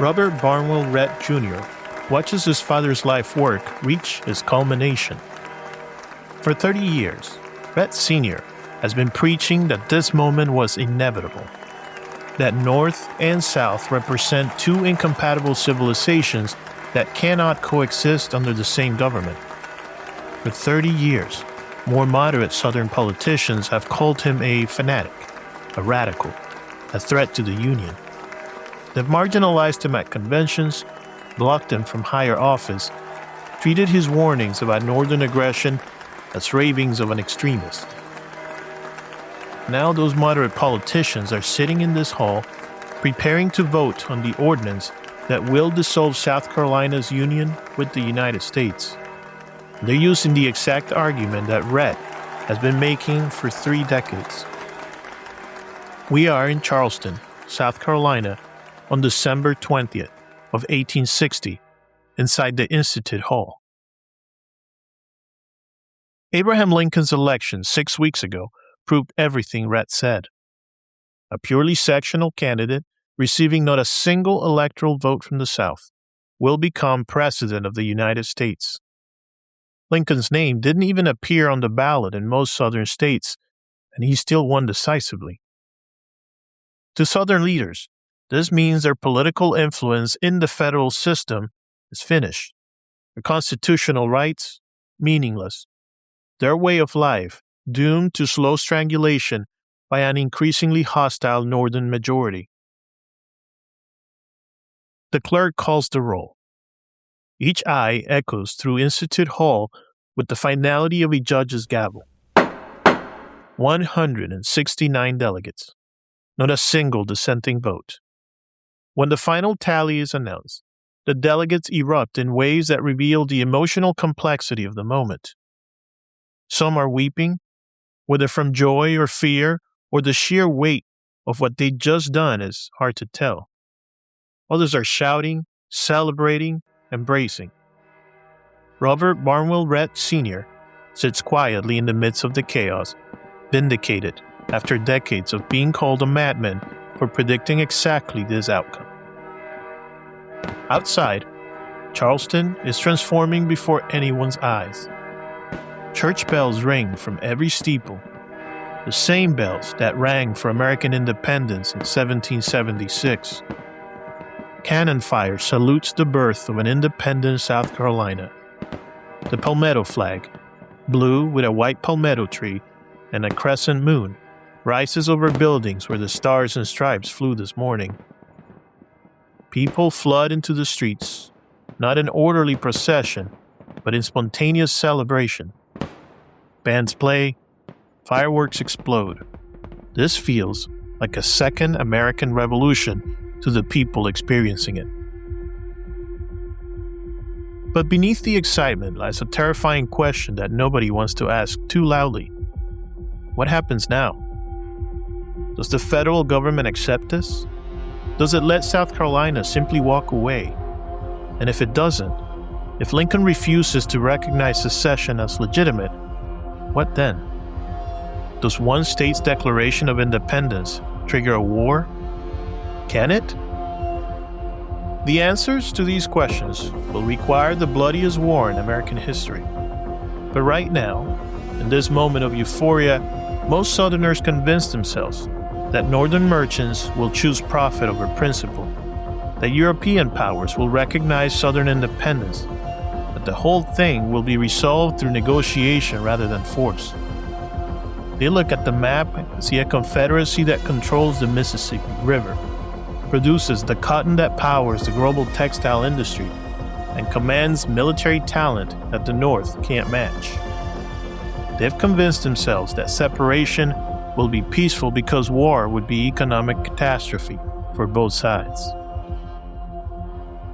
Robert Barnwell Rhett Jr. watches his father's life work reach its culmination. For 30 years, Rhett Sr. has been preaching that this moment was inevitable, that North and South represent two incompatible civilizations that cannot coexist under the same government. For 30 years, more moderate Southern politicians have called him a fanatic, a radical, a threat to the Union. They've marginalized him at conventions, blocked him from higher office, treated his warnings about Northern aggression as ravings of an extremist. Now those moderate politicians are sitting in this hall, preparing to vote on the ordinance that will dissolve South Carolina's union with the United States. They're using the exact argument that Rhett has been making for 3 decades. We are in Charleston, South Carolina, on December 20th of 1860, inside the Institute Hall. Abraham Lincoln's election 6 weeks ago proved everything Rhett said. A purely sectional candidate receiving not a single electoral vote from the South will become President of the United States. Lincoln's name didn't even appear on the ballot in most Southern states, and he still won decisively. To Southern leaders, this means their political influence in the federal system is finished. Their constitutional rights, meaningless. Their way of life, doomed to slow strangulation by an increasingly hostile Northern majority. The clerk calls the roll. Each eye echoes through Institute Hall with the finality of a judge's gavel. 169 delegates. Not a single dissenting vote. When the final tally is announced, the delegates erupt in ways that reveal the emotional complexity of the moment. Some are weeping, whether from joy or fear or the sheer weight of what they'd just done is hard to tell. Others are shouting, celebrating, embracing. Robert Barnwell Rhett Sr. sits quietly in the midst of the chaos, vindicated after decades of being called a madman for predicting exactly this outcome. Outside, Charleston is transforming before anyone's eyes. Church bells ring from every steeple, the same bells that rang for American independence in 1776. Cannon fire salutes the birth of an independent South Carolina. The palmetto flag, blue with a white palmetto tree and a crescent moon, rises over buildings where the stars and stripes flew this morning. People flood into the streets, not in orderly procession, but in spontaneous celebration. Bands play, fireworks explode. This feels like a second American Revolution to the people experiencing it. But beneath the excitement lies a terrifying question that nobody wants to ask too loudly. What happens now? Does the federal government accept this? Does it let South Carolina simply walk away? And if it doesn't, if Lincoln refuses to recognize secession as legitimate, what then? Does one state's declaration of independence trigger a war? Can it? The answers to these questions will require the bloodiest war in American history. But right now, in this moment of euphoria, most Southerners convince themselves that Northern merchants will choose profit over principle, that European powers will recognize Southern independence, that the whole thing will be resolved through negotiation rather than force. They look at the map and see a confederacy that controls the Mississippi River, produces the cotton that powers the global textile industry, and commands military talent that the North can't match. They've convinced themselves that separation will be peaceful because war would be economic catastrophe for both sides.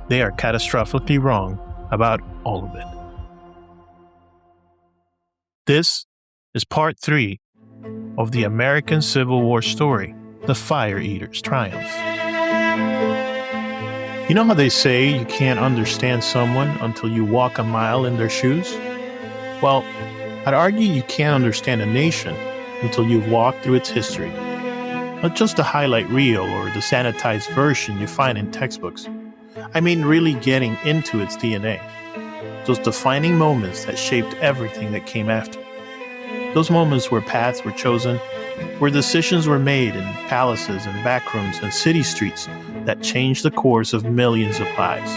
They are catastrophically wrong about all of it. This is part 3 of the American Civil War story, The Fire Eater's Triumph. You know how they say you can't understand someone until you walk a mile in their shoes? Well, I'd argue you can't understand a nation until you've walked through its history. Not just the highlight reel or the sanitized version you find in textbooks, I mean really getting into its DNA. Those defining moments that shaped everything that came after. Those moments where paths were chosen, where decisions were made in palaces and backrooms and city streets that changed the course of millions of lives.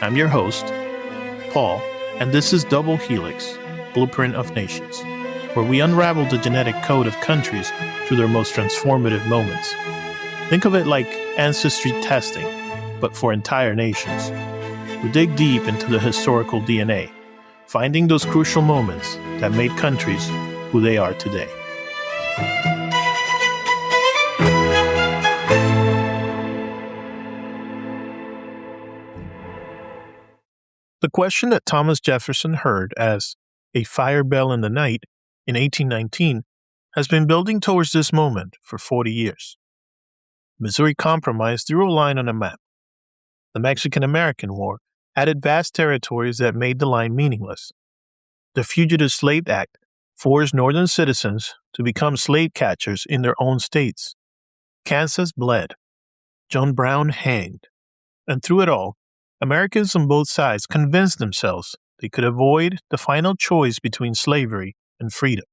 I'm your host, Paul, and this is Double Helix, Blueprint of Nations, where we unravel the genetic code of countries through their most transformative moments. Think of it like ancestry testing, but for entire nations. We dig deep into the historical DNA, finding those crucial moments that made countries who they are today. The question that Thomas Jefferson heard as a fire bell in the night in 1819 has been building towards this moment for 40 years. Missouri Compromise drew a line on a map. The Mexican-American War added vast territories that made the line meaningless. The Fugitive Slave Act forced Northern citizens to become slave catchers in their own states. Kansas bled. John Brown hanged. And through it all, Americans on both sides convinced themselves they could avoid the final choice between slavery and freedom.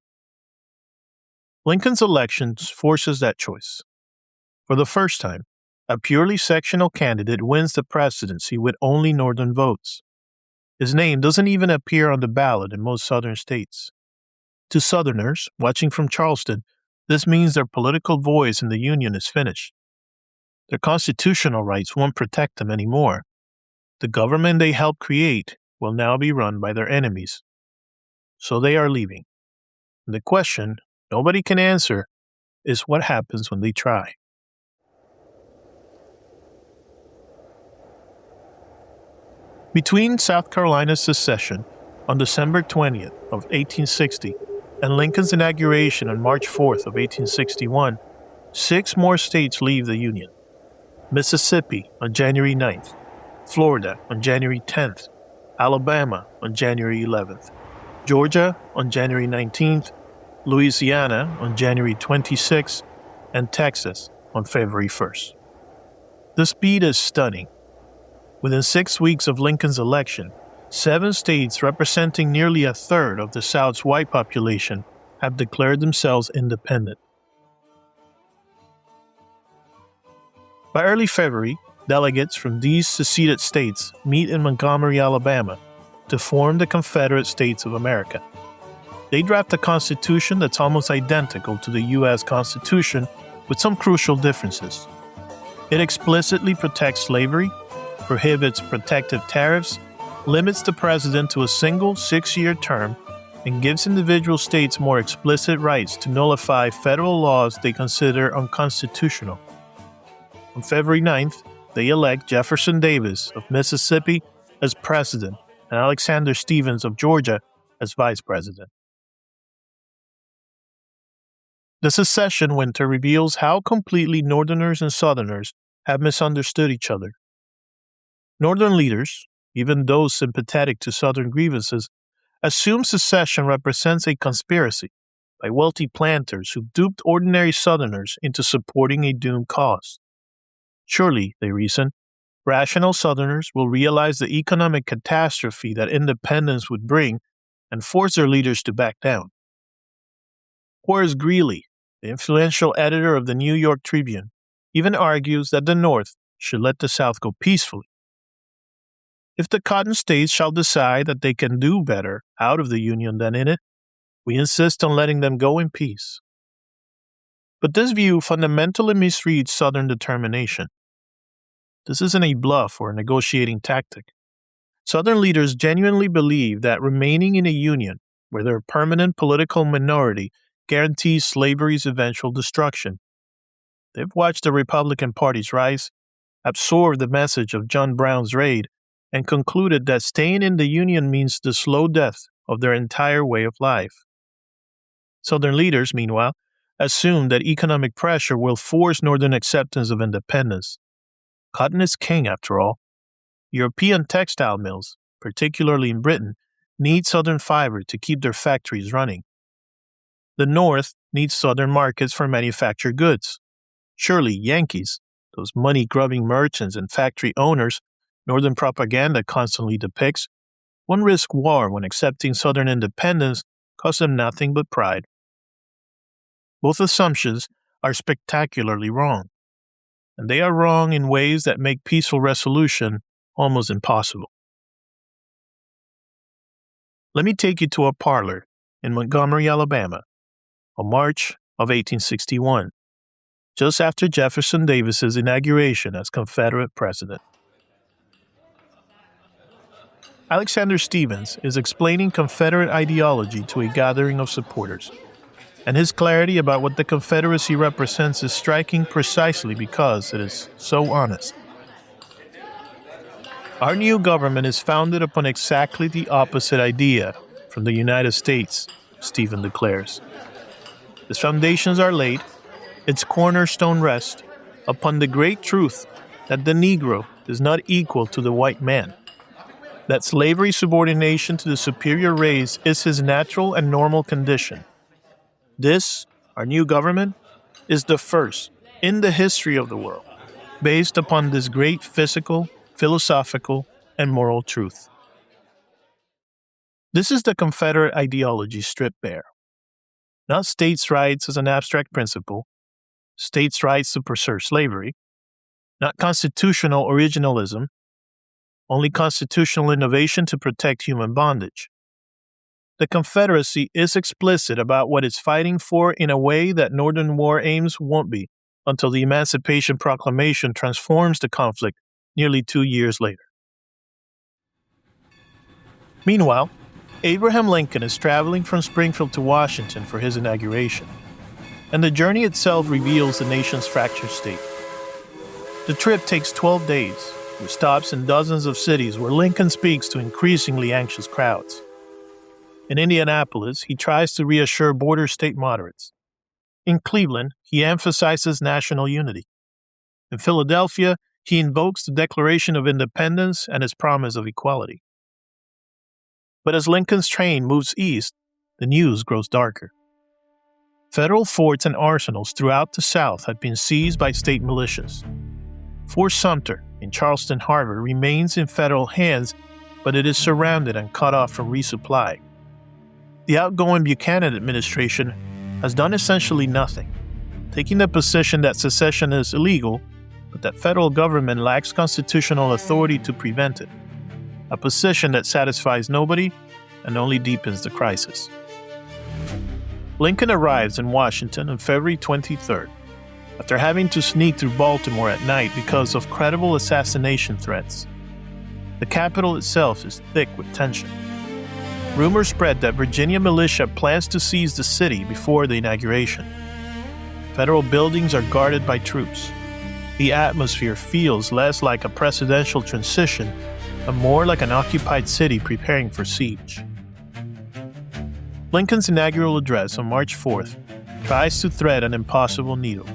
Lincoln's election forces that choice. For the first time, a purely sectional candidate wins the presidency with only Northern votes. His name doesn't even appear on the ballot in most Southern states. To Southerners watching from Charleston, this means their political voice in the Union is finished. Their constitutional rights won't protect them anymore. The government they helped create will now be run by their enemies. So they are leaving. And the question nobody can answer is what happens when they try. Between South Carolina's secession on December 20th of 1860 and Lincoln's inauguration on March 4th of 1861, 6 more states leave the Union. Mississippi on January 9th, Florida on January 10th, Alabama on January 11th, Georgia on January 19th, Louisiana on January 26th, and Texas on February 1st. The speed is stunning. Within 6 weeks of Lincoln's election, 7 states representing nearly a third of the South's white population have declared themselves independent. By early February, delegates from these seceded states meet in Montgomery, Alabama, to form the Confederate States of America. They draft a constitution that's almost identical to the U.S. Constitution, with some crucial differences. It explicitly protects slavery, prohibits protective tariffs, limits the president to a single 6-year term, and gives individual states more explicit rights to nullify federal laws they consider unconstitutional. On February 9th, they elect Jefferson Davis of Mississippi as president and Alexander Stephens of Georgia as vice president. The secession winter reveals how completely Northerners and Southerners have misunderstood each other. Northern leaders, even those sympathetic to Southern grievances, assume secession represents a conspiracy by wealthy planters who duped ordinary Southerners into supporting a doomed cause. Surely, they reason, rational Southerners will realize the economic catastrophe that independence would bring and force their leaders to back down. Horace Greeley, the influential editor of the New York Tribune, even argues that the North should let the South go peacefully. If the Cotton States shall decide that they can do better out of the Union than in it, we insist on letting them go in peace. But this view fundamentally misreads Southern determination. This isn't a bluff or a negotiating tactic. Southern leaders genuinely believe that remaining in a union where they're a permanent political minority guarantees slavery's eventual destruction. They've watched the Republican Party's rise, absorbed the message of John Brown's raid, and concluded that staying in the Union means the slow death of their entire way of life. Southern leaders, meanwhile, assume that economic pressure will force Northern acceptance of independence. Cotton is king, after all. European textile mills, particularly in Britain, need Southern fiber to keep their factories running. The North needs Southern markets for manufactured goods. Surely Yankees, those money-grubbing merchants and factory owners Northern propaganda constantly depicts, one risk war when accepting Southern independence cost them nothing but pride. Both assumptions are spectacularly wrong, and they are wrong in ways that make peaceful resolution almost impossible. Let me take you to a parlor in Montgomery, Alabama, on March of 1861, just after Jefferson Davis's inauguration as Confederate president. Alexander Stephens is explaining Confederate ideology to a gathering of supporters, and his clarity about what the Confederacy represents is striking precisely because it is so honest. Our new government is founded upon exactly the opposite idea from the United States, Stephen declares. Its foundations are laid, its cornerstone rests upon the great truth that the Negro is not equal to the white man, that slavery subordination to the superior race is his natural and normal condition. This, our new government, is the first in the history of the world, based upon this great physical, philosophical, and moral truth. This is the Confederate ideology stripped bare. Not states' rights as an abstract principle, states' rights to preserve slavery, not constitutional originalism, only constitutional innovation to protect human bondage. The Confederacy is explicit about what it's fighting for in a way that Northern war aims won't be until the Emancipation Proclamation transforms the conflict nearly 2 years later. Meanwhile, Abraham Lincoln is traveling from Springfield to Washington for his inauguration, and the journey itself reveals the nation's fractured state. The trip takes 12 days, with stops in dozens of cities where Lincoln speaks to increasingly anxious crowds. In Indianapolis, he tries to reassure border state moderates. In Cleveland, he emphasizes national unity. In Philadelphia, he invokes the Declaration of Independence and its promise of equality. But as Lincoln's train moves east, the news grows darker. Federal forts and arsenals throughout the South had been seized by state militias. Fort Sumter in Charleston Harbor remains in federal hands, but it is surrounded and cut off from resupply. The outgoing Buchanan administration has done essentially nothing, taking the position that secession is illegal, but that federal government lacks constitutional authority to prevent it, a position that satisfies nobody and only deepens the crisis. Lincoln arrives in Washington on February 23rd, after having to sneak through Baltimore at night because of credible assassination threats. The capital itself is thick with tension. Rumors spread that Virginia militia plans to seize the city before the inauguration. Federal buildings are guarded by troops. The atmosphere feels less like a presidential transition and more like an occupied city preparing for siege. Lincoln's inaugural address on March 4th tries to thread an impossible needle.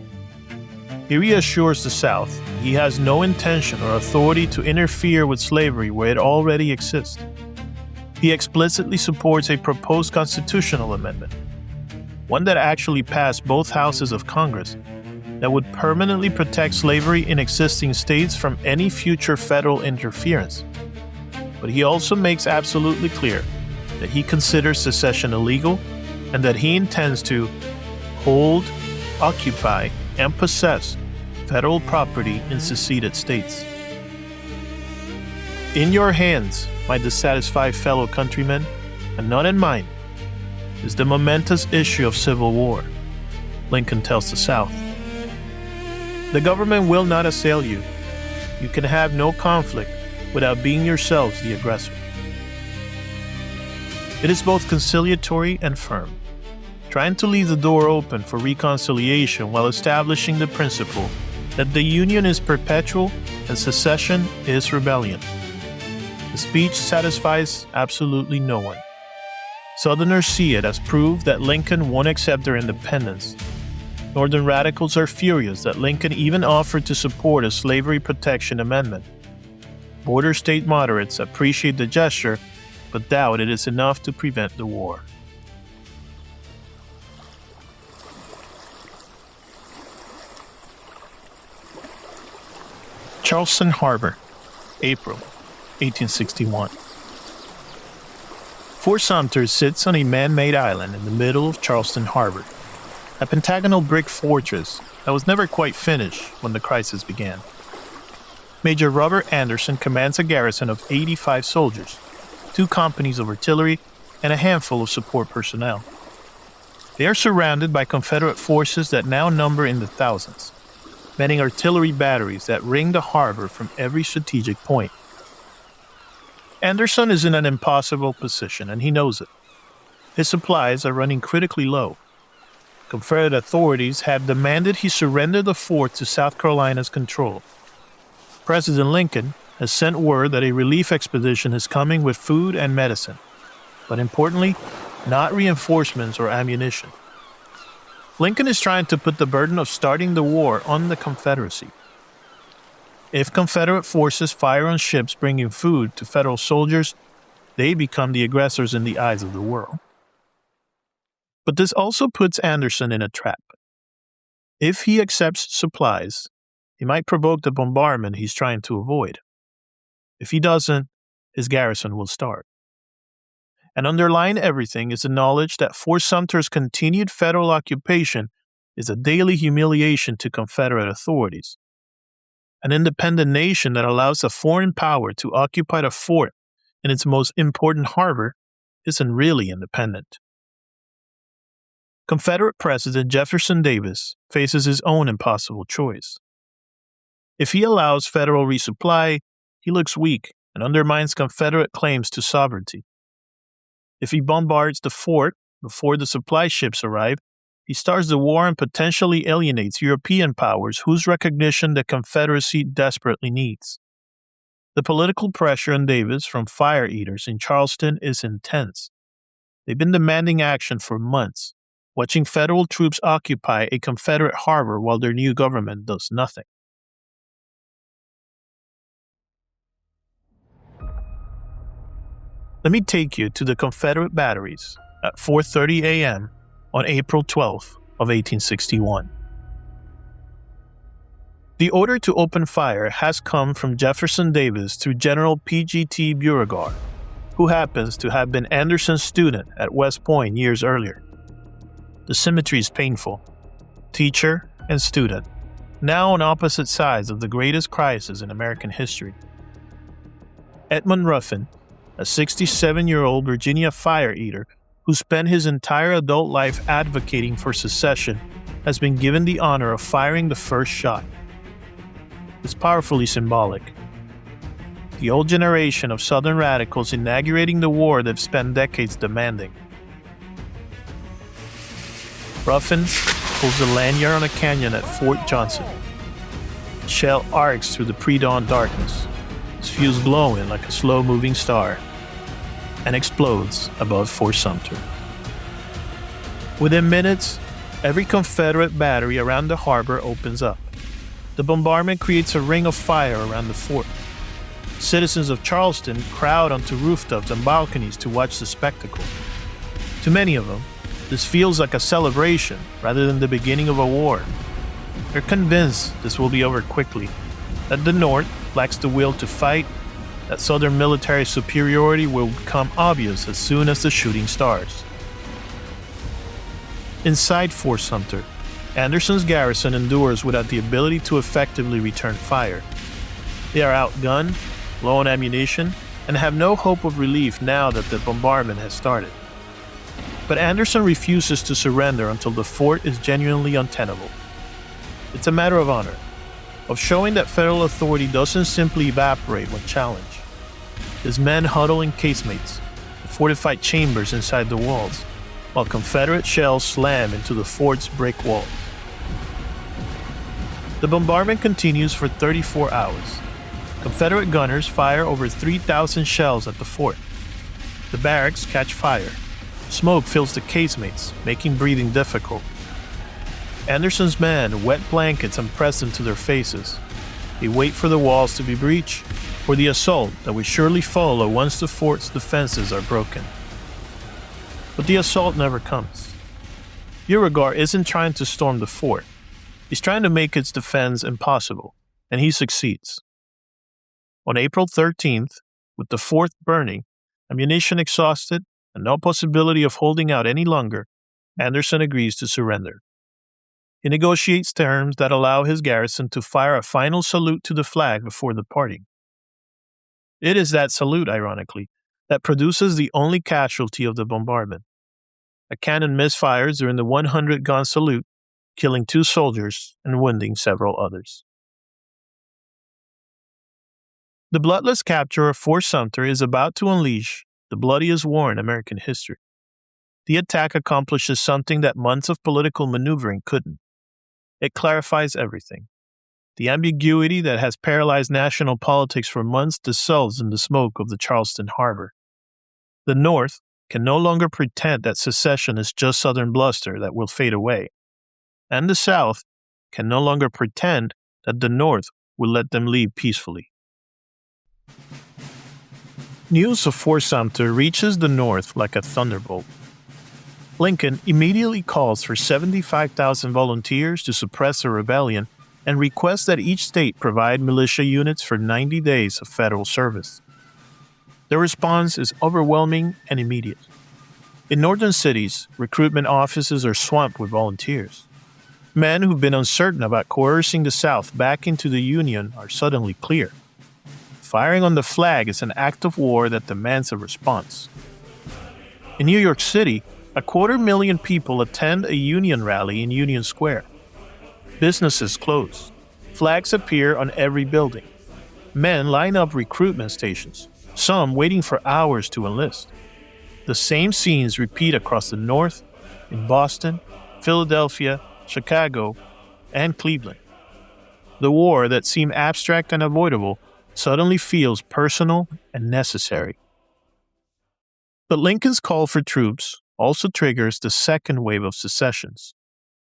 He reassures the South he has no intention or authority to interfere with slavery where it already exists. He explicitly supports a proposed constitutional amendment, one that actually passed both houses of Congress, that would permanently protect slavery in existing states from any future federal interference. But he also makes absolutely clear that he considers secession illegal and that he intends to hold, occupy, and possess federal property in seceded states. In your hands, my dissatisfied fellow countrymen, and not in mine, is the momentous issue of civil war, Lincoln tells the South. The government will not assail you. You can have no conflict without being yourselves the aggressor. It is both conciliatory and firm, trying to leave the door open for reconciliation while establishing the principle that the Union is perpetual and secession is rebellion. The speech satisfies absolutely no one. Southerners see it as proof that Lincoln won't accept their independence. Northern radicals are furious that Lincoln even offered to support a slavery protection amendment. Border state moderates appreciate the gesture, but doubt it is enough to prevent the war. Charleston Harbor, April 1861. Fort Sumter sits on a man-made island in the middle of Charleston Harbor, a pentagonal brick fortress that was never quite finished when the crisis began. Major Robert Anderson commands a garrison of 85 soldiers, 2 companies of artillery, and a handful of support personnel. They are surrounded by Confederate forces that now number in the thousands, many artillery batteries that ring the harbor from every strategic point. Anderson is in an impossible position, and he knows it. His supplies are running critically low. Confederate authorities have demanded he surrender the fort to South Carolina's control. President Lincoln has sent word that a relief expedition is coming with food and medicine, but importantly, not reinforcements or ammunition. Lincoln is trying to put the burden of starting the war on the Confederacy. If Confederate forces fire on ships bringing food to Federal soldiers, they become the aggressors in the eyes of the world. But this also puts Anderson in a trap. If he accepts supplies, he might provoke the bombardment he's trying to avoid. If he doesn't, his garrison will start. And underlying everything is the knowledge that Fort Sumter's continued federal occupation is a daily humiliation to Confederate authorities. An independent nation that allows a foreign power to occupy a fort in its most important harbor isn't really independent. Confederate President Jefferson Davis faces his own impossible choice. If he allows federal resupply, he looks weak and undermines Confederate claims to sovereignty. If he bombards the fort before the supply ships arrive, he starts the war and potentially alienates European powers whose recognition the Confederacy desperately needs. The political pressure on Davis from fire eaters in Charleston is intense. They've been demanding action for months, watching federal troops occupy a Confederate harbor while their new government does nothing. Let me take you to the Confederate batteries at 4:30 a.m. on April 12th of 1861. The order to open fire has come from Jefferson Davis through General P.G.T. Beauregard, who happens to have been Anderson's student at West Point years earlier. The symmetry is painful. Teacher and student, now on opposite sides of the greatest crisis in American history. Edmund Ruffin, a 67-year-old Virginia fire eater who spent his entire adult life advocating for secession, has been given the honor of firing the first shot. It's powerfully symbolic. The old generation of Southern radicals inaugurating the war they've spent decades demanding. Ruffin pulls the lanyard on a canyon at Fort Johnson. The shell arcs through the pre-dawn darkness, its fuse glowing like a slow-moving star, and explodes above Fort Sumter. Within minutes, every Confederate battery around the harbor opens up. The bombardment creates a ring of fire around the fort. Citizens of Charleston crowd onto rooftops and balconies to watch the spectacle. To many of them, this feels like a celebration rather than the beginning of a war. They're convinced this will be over quickly, that the North lacks the will to fight, that Southern military superiority will become obvious as soon as the shooting starts. Inside Fort Sumter, Anderson's garrison endures without the ability to effectively return fire. They are outgunned, low on ammunition, and have no hope of relief now that the bombardment has started. But Anderson refuses to surrender until the fort is genuinely untenable. It's a matter of honor, of showing that federal authority doesn't simply evaporate when challenged. His men huddle in casemates, the fortified chambers inside the walls, while Confederate shells slam into the fort's brick walls. The bombardment continues for 34 hours. Confederate gunners fire over 3,000 shells at the fort. The barracks catch fire. Smoke fills the casemates, making breathing difficult. Anderson's men wet blankets and press them to their faces. They wait for the walls to be breached, for the assault that will surely follow once the fort's defenses are broken. But the assault never comes. Beauregard isn't trying to storm the fort. He's trying to make its defense impossible, and he succeeds. On April 13th, with the fort burning, ammunition exhausted, and no possibility of holding out any longer, Anderson agrees to surrender. He negotiates terms that allow his garrison to fire a final salute to the flag before departing. It is that salute, ironically, that produces the only casualty of the bombardment. A cannon misfires during the 100-gun salute, killing 2 soldiers and wounding several others. The bloodless capture of Fort Sumter is about to unleash the bloodiest war in American history. The attack accomplishes something that months of political maneuvering couldn't. It clarifies everything. The ambiguity that has paralyzed national politics for months dissolves in the smoke of the Charleston harbor. The North can no longer pretend that secession is just Southern bluster that will fade away. And the South can no longer pretend that the North will let them leave peacefully. News of Fort Sumter reaches the North like a thunderbolt. Lincoln immediately calls for 75,000 volunteers to suppress the rebellion and requests that each state provide militia units for 90 days of federal service. The response is overwhelming and immediate. In northern cities, recruitment offices are swamped with volunteers. Men who've been uncertain about coercing the South back into the Union are suddenly clear. Firing on the flag is an act of war that demands a response. In New York City, 250,000 people attend a Union rally in Union Square. Businesses close. Flags appear on every building. Men line up recruitment stations, some waiting for hours to enlist. The same scenes repeat across the North, in Boston, Philadelphia, Chicago, and Cleveland. The war that seemed abstract and avoidable suddenly feels personal and necessary. But Lincoln's call for troops also triggers the second wave of secessions.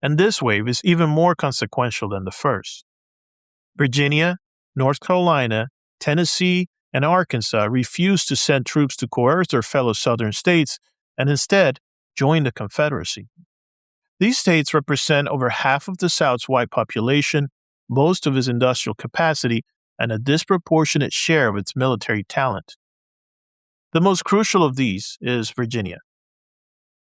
And this wave is even more consequential than the first. Virginia, North Carolina, Tennessee, and Arkansas refuse to send troops to coerce their fellow Southern states and instead join the Confederacy. These states represent over half of the South's white population, most of its industrial capacity, and a disproportionate share of its military talent. The most crucial of these is Virginia.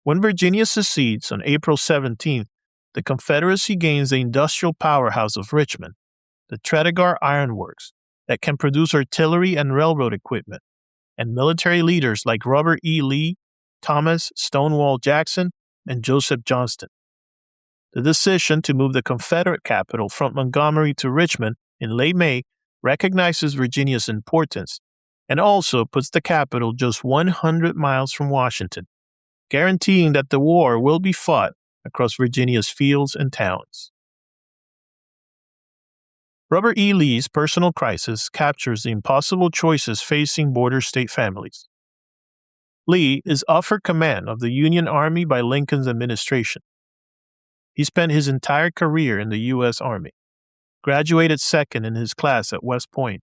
When Virginia secedes on April 17th, the Confederacy gains the industrial powerhouse of Richmond, the Tredegar Iron Works, that can produce artillery and railroad equipment, and military leaders like Robert E. Lee, Thomas Stonewall Jackson, and Joseph Johnston. The decision to move the Confederate capital from Montgomery to Richmond in late May recognizes Virginia's importance and also puts the capital just 100 miles from Washington, guaranteeing that the war will be fought across Virginia's fields and towns. Robert E. Lee's personal crisis captures the impossible choices facing border state families. Lee is offered command of the Union Army by Lincoln's administration. He spent his entire career in the U.S. Army, graduated second in his class at West Point,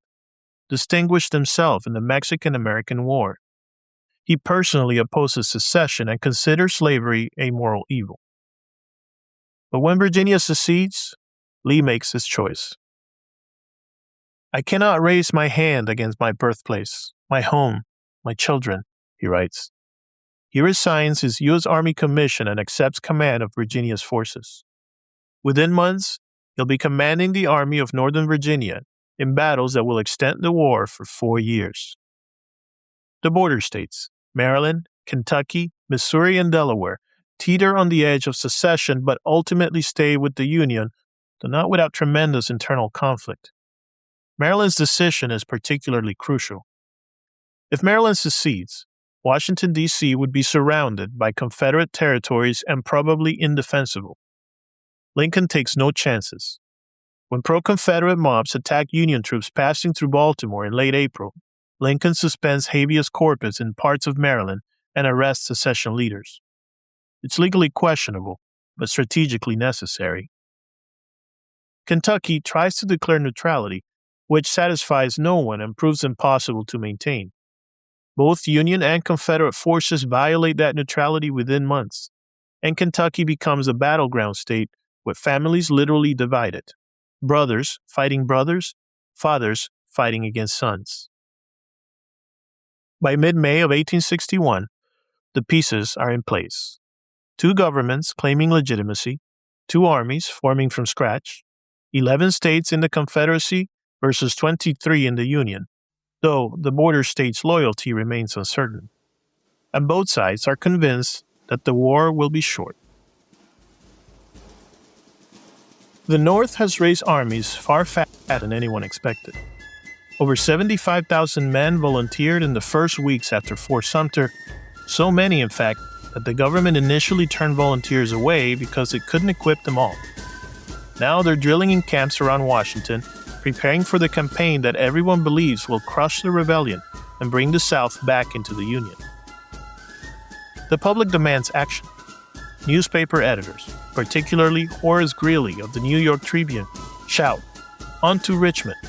distinguished himself in the Mexican-American War. He personally opposes secession and considers slavery a moral evil. But when Virginia secedes, Lee makes his choice. "I cannot raise my hand against my birthplace, my home, my children," he writes. He resigns his U.S. Army commission and accepts command of Virginia's forces. Within months, he'll be commanding the Army of Northern Virginia in battles that will extend the war for 4 years. The border states, Maryland, Kentucky, Missouri, and Delaware, teeter on the edge of secession but ultimately stay with the Union, though not without tremendous internal conflict. Maryland's decision is particularly crucial. If Maryland secedes, Washington, D.C. would be surrounded by Confederate territories and probably indefensible. Lincoln takes no chances. When pro-Confederate mobs attack Union troops passing through Baltimore in late April, Lincoln suspends habeas corpus in parts of Maryland and arrests secession leaders. It's legally questionable, but strategically necessary. Kentucky tries to declare neutrality, which satisfies no one and proves impossible to maintain. Both Union and Confederate forces violate that neutrality within months, and Kentucky becomes a battleground state with families literally divided. Brothers fighting brothers, fathers fighting against sons. By mid-May of 1861, the pieces are in place. 2 governments claiming legitimacy, 2 armies forming from scratch, 11 states in the Confederacy versus 23 in the Union, though the border states' loyalty remains uncertain. And both sides are convinced that the war will be short. The North has raised armies far faster than anyone expected. Over 75,000 men volunteered in the first weeks after Fort Sumter, so many, in fact, that the government initially turned volunteers away because it couldn't equip them all. Now they're drilling in camps around Washington, preparing for the campaign that everyone believes will crush the rebellion and bring the South back into the Union. The public demands action. Newspaper editors, particularly Horace Greeley of the New York Tribune, shout, "On to Richmond,"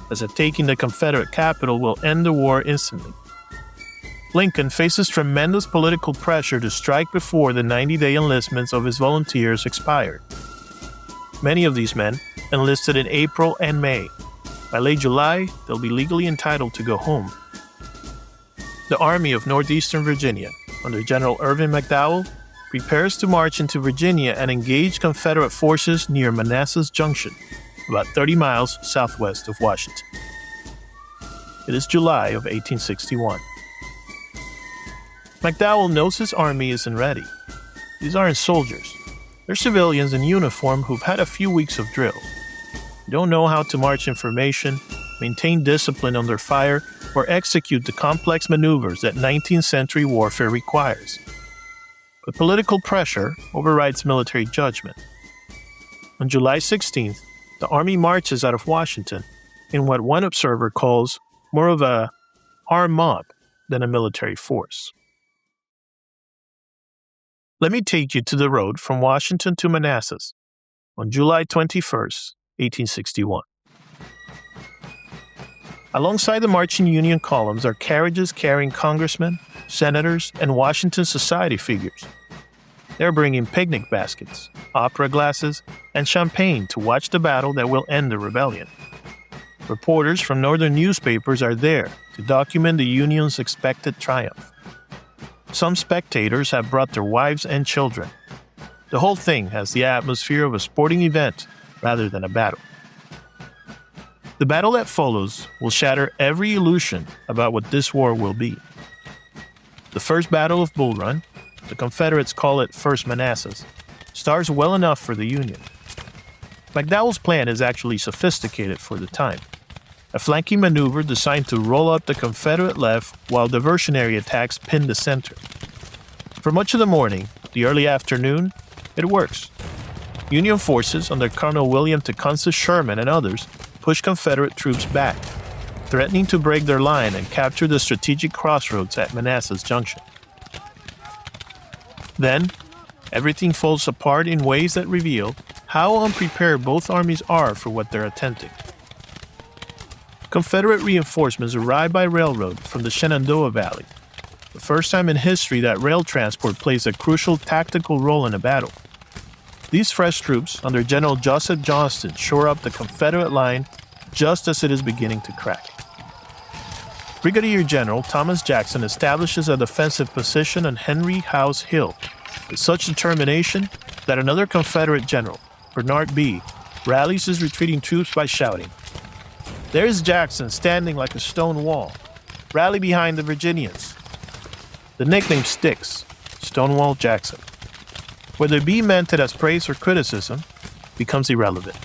as if taking the Confederate capital will end the war instantly. Lincoln faces tremendous political pressure to strike before the 90-day enlistments of his volunteers expired. Many of these men enlisted in April and May. By late July, they'll be legally entitled to go home. The Army of Northeastern Virginia, under General Irvin McDowell, prepares to march into Virginia and engage Confederate forces near Manassas Junction, about 30 miles southwest of Washington. It is July of 1861. McDowell knows his army isn't ready. These aren't soldiers. They're civilians in uniform who've had a few weeks of drill. They don't know how to march in formation, maintain discipline under fire, or execute the complex maneuvers that 19th century warfare requires. But political pressure overrides military judgment. On July 16th, the Army marches out of Washington in what one observer calls more of a armed mob than a military force. Let me take you to the road from Washington to Manassas on July 21st, 1861. Alongside the marching Union columns are carriages carrying congressmen, senators, and Washington society figures. They're bringing picnic baskets, opera glasses, and champagne to watch the battle that will end the rebellion. Reporters from northern newspapers are there to document the Union's expected triumph. Some spectators have brought their wives and children. The whole thing has the atmosphere of a sporting event rather than a battle. The battle that follows will shatter every illusion about what this war will be. The first Battle of Bull Run, the Confederates call it First Manassas, stars well enough for the Union. McDowell's plan is actually sophisticated for the time. A flanking maneuver designed to roll up the Confederate left while diversionary attacks pin the center. For much of the morning, the early afternoon, it works. Union forces under Colonel William Tecumseh Sherman and others push Confederate troops back, threatening to break their line and capture the strategic crossroads at Manassas Junction. Then, everything falls apart in ways that reveal how unprepared both armies are for what they're attempting. Confederate reinforcements arrived by railroad from the Shenandoah Valley, the first time in history that rail transport plays a crucial tactical role in a battle. These fresh troops under General Joseph Johnston shore up the Confederate line just as it is beginning to crack. Brigadier General Thomas Jackson establishes a defensive position on Henry House Hill with such determination that another Confederate general, Bernard Bee, rallies his retreating troops by shouting, "There's Jackson standing like a stone wall. Rally behind the Virginians." The nickname sticks, Stonewall Jackson. Whether Bee meant it as praise or criticism becomes irrelevant.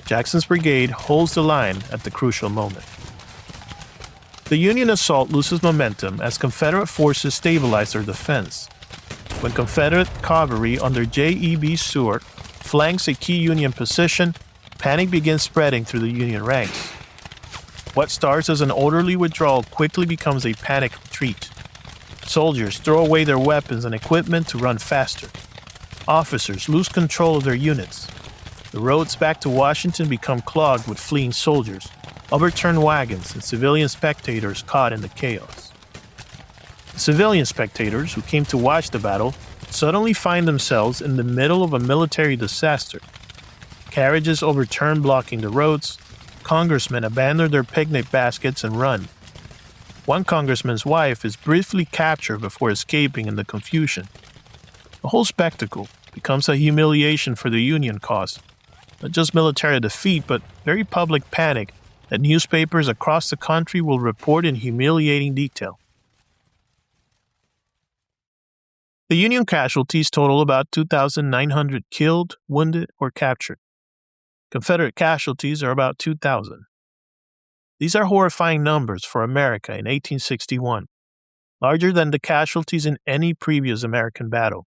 Jackson's brigade holds the line at the crucial moment. The Union assault loses momentum as Confederate forces stabilize their defense. When Confederate cavalry under J.E.B. Stuart flanks a key Union position, panic begins spreading through the Union ranks. What starts as an orderly withdrawal quickly becomes a panic retreat. Soldiers throw away their weapons and equipment to run faster. Officers lose control of their units. The roads back to Washington become clogged with fleeing soldiers, overturned wagons, and civilian spectators caught in the chaos. The civilian spectators who came to watch the battle suddenly find themselves in the middle of a military disaster. Carriages overturned blocking the roads, congressmen abandon their picnic baskets and run. One congressman's wife is briefly captured before escaping in the confusion. The whole spectacle becomes a humiliation for the Union cause, not just military defeat, but very public panic that newspapers across the country will report in humiliating detail. The Union casualties total about 2,900 killed, wounded, or captured. Confederate casualties are about 2,000. These are horrifying numbers for America in 1861, larger than the casualties in any previous American battle.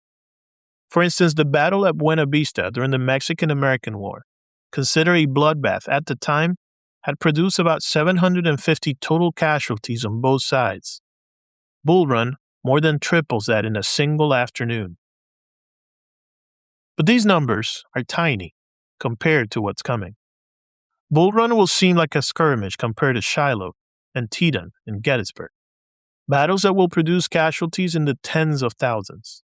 For instance, the battle at Buena Vista during the Mexican-American War, considered a bloodbath at the time, had produced about 750 total casualties on both sides. Bull Run more than triples that in a single afternoon. But these numbers are tiny compared to what's coming. Bull Run will seem like a skirmish compared to Shiloh, Antietam, and Gettysburg, battles that will produce casualties in the tens of thousands.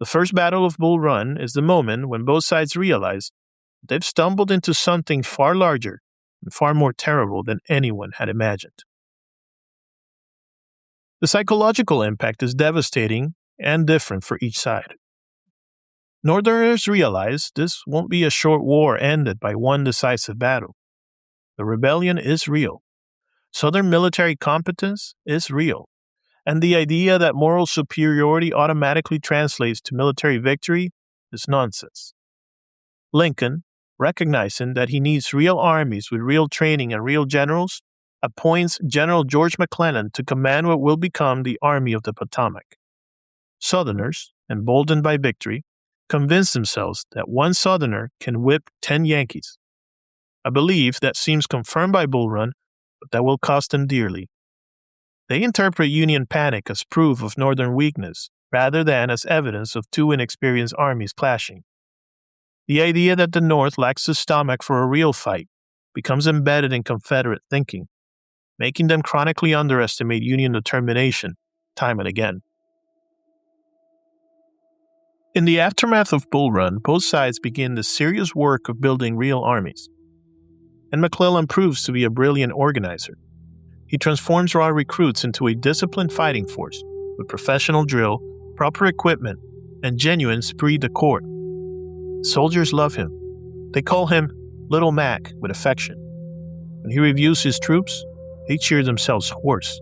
The first battle of Bull Run is the moment when both sides realize they've stumbled into something far larger and far more terrible than anyone had imagined. The psychological impact is devastating and different for each side. Northerners realize this won't be a short war ended by one decisive battle. The rebellion is real. Southern military competence is real. And the idea that moral superiority automatically translates to military victory is nonsense. Lincoln, recognizing that he needs real armies with real training and real generals, appoints General George McClellan to command what will become the Army of the Potomac. Southerners, emboldened by victory, convince themselves that one Southerner can whip 10 Yankees. A belief that seems confirmed by Bull Run, but that will cost them dearly. They interpret Union panic as proof of Northern weakness, rather than as evidence of two inexperienced armies clashing. The idea that the North lacks the stomach for a real fight becomes embedded in Confederate thinking, making them chronically underestimate Union determination time and again. In the aftermath of Bull Run, both sides begin the serious work of building real armies. And McClellan proves to be a brilliant organizer. He transforms raw recruits into a disciplined fighting force with professional drill, proper equipment, and genuine esprit de corps. Soldiers love him. They call him Little Mac with affection. When he reviews his troops, they cheer themselves hoarse.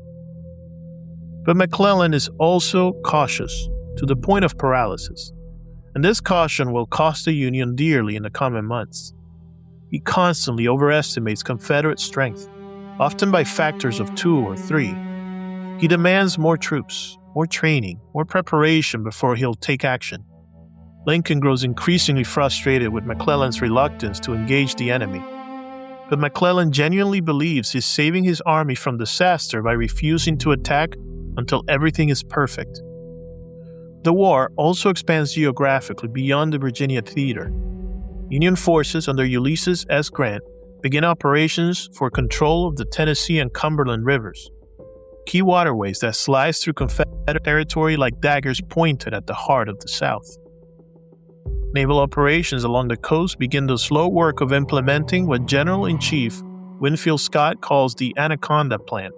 But McClellan is also cautious to the point of paralysis, and this caution will cost the Union dearly in the coming months. He constantly overestimates Confederate strength, often by factors of 2 or 3. He demands more troops, more training, more preparation before he'll take action. Lincoln grows increasingly frustrated with McClellan's reluctance to engage the enemy. But McClellan genuinely believes he's saving his army from disaster by refusing to attack until everything is perfect. The war also expands geographically beyond the Virginia theater. Union forces under Ulysses S. Grant begin operations for control of the Tennessee and Cumberland rivers, key waterways that slice through Confederate territory like daggers pointed at the heart of the South. Naval operations along the coast begin the slow work of implementing what General-in-Chief Winfield Scott calls the Anaconda Plan,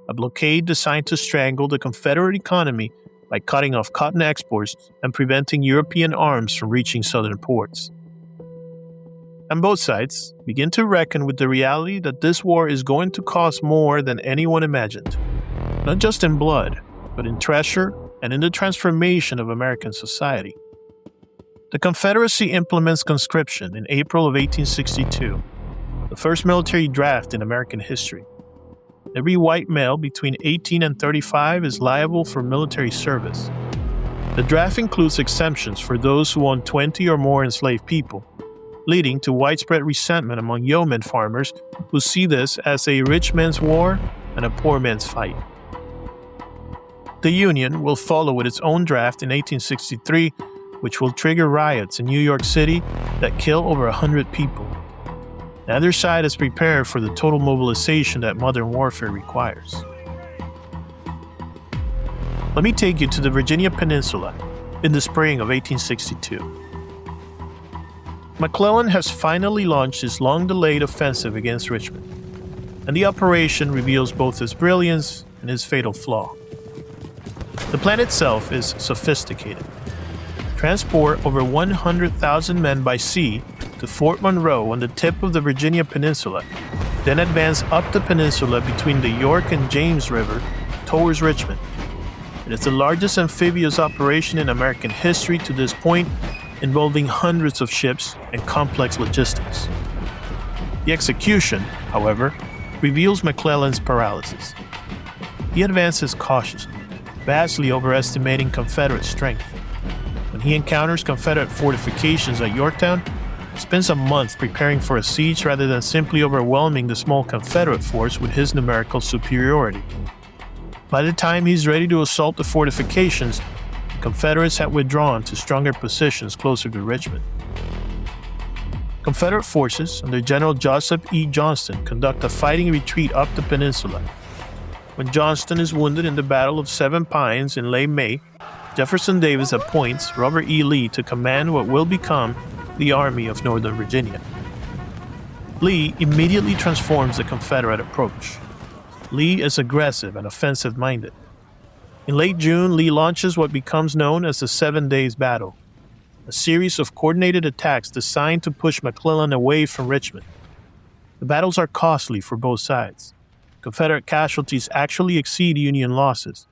a blockade designed to strangle the Confederate economy by cutting off cotton exports and preventing European arms from reaching southern ports. And both sides begin to reckon with the reality that this war is going to cost more than anyone imagined, not just in blood, but in treasure and in the transformation of American society. The Confederacy implements conscription in April of 1862, the first military draft in American history. Every white male between 18 and 35 is liable for military service. The draft includes exemptions for those who own 20 or more enslaved people, leading to widespread resentment among yeoman farmers who see this as a rich man's war and a poor man's fight. The Union will follow with its own draft in 1863, which will trigger riots in New York City that kill over 100 people. Neither side is prepared for the total mobilization that modern warfare requires. Let me take you to the Virginia Peninsula in the spring of 1862. McClellan has finally launched his long-delayed offensive against Richmond, and the operation reveals both his brilliance and his fatal flaw. The plan itself is sophisticated. Transport over 100,000 men by sea to Fort Monroe on the tip of the Virginia Peninsula, then advance up the peninsula between the York and James River towards Richmond. It is the largest amphibious operation in American history to this point, involving hundreds of ships and complex logistics. The execution, however, reveals McClellan's paralysis. He advances cautiously, vastly overestimating Confederate strength. When he encounters Confederate fortifications at Yorktown, he spends a month preparing for a siege rather than simply overwhelming the small Confederate force with his numerical superiority. By the time he's ready to assault the fortifications, Confederates had withdrawn to stronger positions closer to Richmond. Confederate forces under General Joseph E. Johnston conduct a fighting retreat up the peninsula. When Johnston is wounded in the Battle of Seven Pines in late May, Jefferson Davis appoints Robert E. Lee to command what will become the Army of Northern Virginia. Lee immediately transforms the Confederate approach. Lee is aggressive and offensive-minded. In late June, Lee launches what becomes known as the 7 Days Battle, a series of coordinated attacks designed to push McClellan away from Richmond. The battles are costly for both sides. Confederate casualties actually exceed Union losses,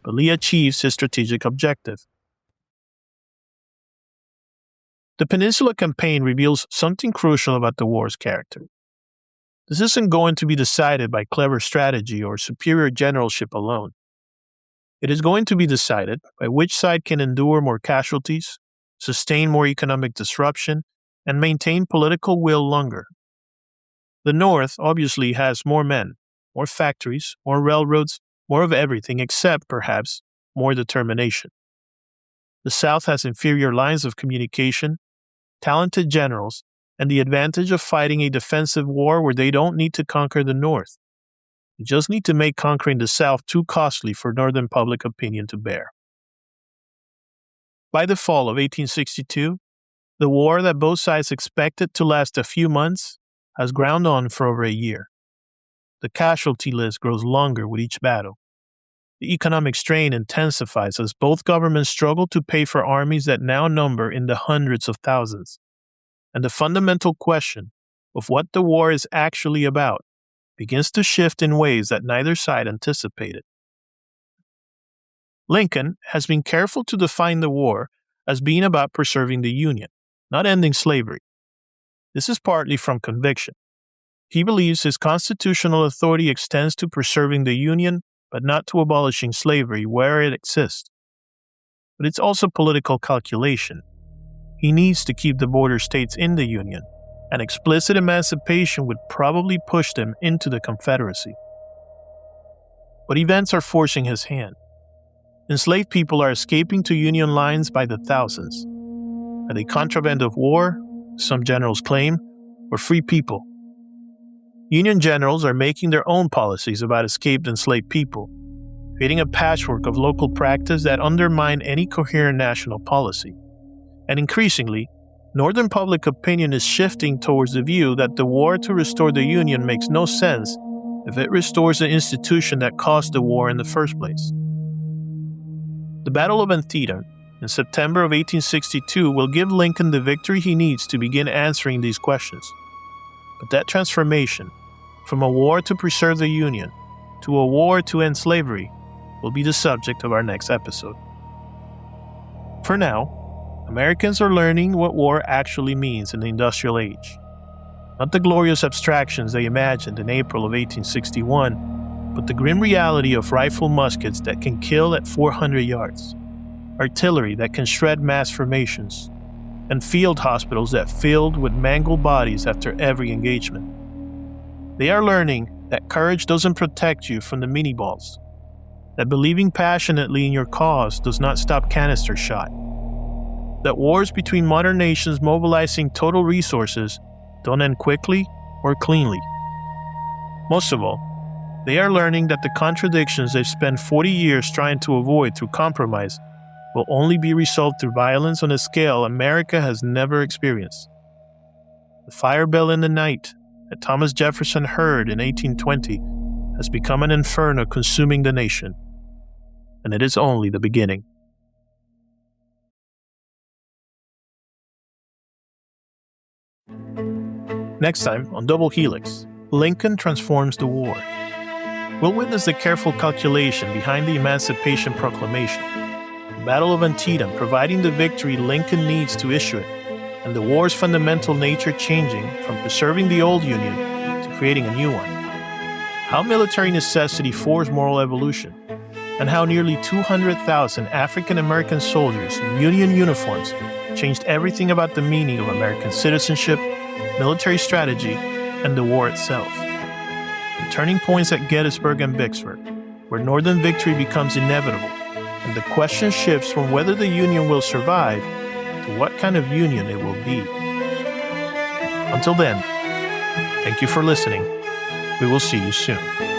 but Lee achieves his strategic objective. The Peninsula Campaign reveals something crucial about the war's character. This isn't going to be decided by clever strategy or superior generalship alone. It is going to be decided by which side can endure more casualties, sustain more economic disruption, and maintain political will longer. The North obviously has more men, more factories, more railroads, more of everything except, perhaps, more determination. The South has inferior lines of communication, talented generals, and the advantage of fighting a defensive war where they don't need to conquer the North. They just need to make conquering the South too costly for Northern public opinion to bear. By the fall of 1862, the war that both sides expected to last a few months has ground on for over a year. The casualty list grows longer with each battle. The economic strain intensifies as both governments struggle to pay for armies that now number in the hundreds of thousands. And the fundamental question of what the war is actually about begins to shift in ways that neither side anticipated. Lincoln has been careful to define the war as being about preserving the Union, not ending slavery. This is partly from conviction. He believes his constitutional authority extends to preserving the Union, but not to abolishing slavery where it exists. But it's also political calculation. He needs to keep the border states in the Union, and explicit emancipation would probably push them into the Confederacy. But events are forcing his hand. Enslaved people are escaping to Union lines by the thousands. Are they contraband of war, some generals claim, or free people? Union generals are making their own policies about escaped enslaved people, creating a patchwork of local practice that undermine any coherent national policy. And increasingly, Northern public opinion is shifting towards the view that the war to restore the Union makes no sense if it restores the institution that caused the war in the first place. The Battle of Antietam in September of 1862 will give Lincoln the victory he needs to begin answering these questions. But that transformation, from a war to preserve the Union to a war to end slavery, will be the subject of our next episode. For now, Americans are learning what war actually means in the industrial age. Not the glorious abstractions they imagined in April of 1861, but the grim reality of rifle muskets that can kill at 400 yards, artillery that can shred mass formations, and field hospitals that filled with mangled bodies after every engagement. They are learning that courage doesn't protect you from the mini-balls, that believing passionately in your cause does not stop canister shot, that wars between modern nations mobilizing total resources don't end quickly or cleanly. Most of all, they are learning that the contradictions they've spent 40 years trying to avoid through compromise will only be resolved through violence on a scale America has never experienced. The fire bell in the night that Thomas Jefferson heard in 1820 has become an inferno consuming the nation, and it is only the beginning. Next time on Double Helix, Lincoln transforms the war. We'll witness the careful calculation behind the Emancipation Proclamation, the Battle of Antietam providing the victory Lincoln needs to issue it, and the war's fundamental nature changing from preserving the old Union to creating a new one. How military necessity forced moral evolution, and how nearly 200,000 African American soldiers in Union uniforms changed everything about the meaning of American citizenship, military strategy, and the war itself. The turning points at Gettysburg and Vicksburg, where Northern victory becomes inevitable, and the question shifts from whether the Union will survive to what kind of Union it will be. Until then, thank you for listening. We will see you soon.